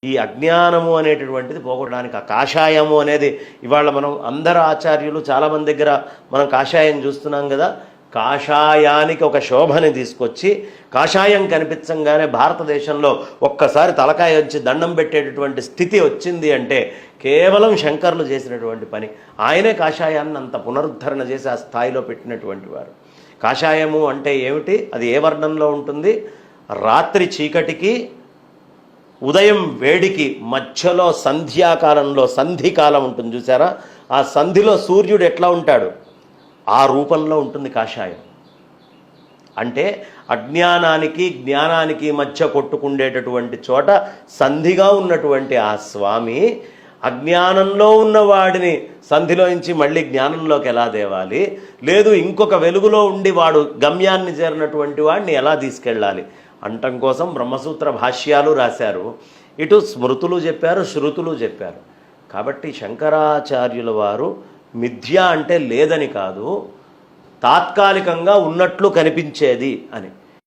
ఈ అజ్ఞానము అనేటటువంటిది పోగొట్టడానికి ఆ కాషాయము అనేది ఇవాళ మనం అందరు ఆచార్యులు చాలామంది దగ్గర మనం కాషాయం చూస్తున్నాం కదా. కాషాయానికి ఒక శోభని తీసుకొచ్చి కాషాయం కనిపించంగానే భారతదేశంలో ఒక్కసారి తలకాయ వచ్చి దండం పెట్టేటటువంటి స్థితి వచ్చింది అంటే కేవలం శంకర్లు చేసినటువంటి పని. ఆయనే కాషాయాన్ని అంత పునరుద్ధరణ చేసి ఆ స్థాయిలో పెట్టినటువంటి వారు. కాషాయము అంటే ఏమిటి, అది ఏ వర్ణంలో ఉంటుంది? రాత్రి చీకటికి ఉదయం వేడికి మధ్యలో సంధ్యాకాలంలో సంధికాలం ఉంటుంది చూసారా, ఆ సంధిలో సూర్యుడు ఎట్లా ఉంటాడు ఆ రూపంలో ఉంటుంది కాషాయం. అంటే అజ్ఞానానికి జ్ఞానానికి మధ్య కొట్టుకుండేటటువంటి చోట సంధిగా ఉన్నటువంటి ఆ స్వామి అజ్ఞానంలో ఉన్నవాడిని సంధిలోంచి మళ్ళీ జ్ఞానంలోకి ఎలా తేవాలి, లేదు ఇంకొక వెలుగులో ఉండి వాడు గమ్యాన్ని చేరినటువంటి వాడిని ఎలా తీసుకెళ్ళాలి అంటం కోసం బ్రహ్మసూత్ర భాష్యాలు రాశారు. ఇటు స్మృతులు చెప్పారు, శృతులు చెప్పారు. కాబట్టి శంకరాచార్యుల వారు మిథ్య అంటే లేదని కాదు, తాత్కాలికంగా ఉన్నట్లు కనిపించేది అని.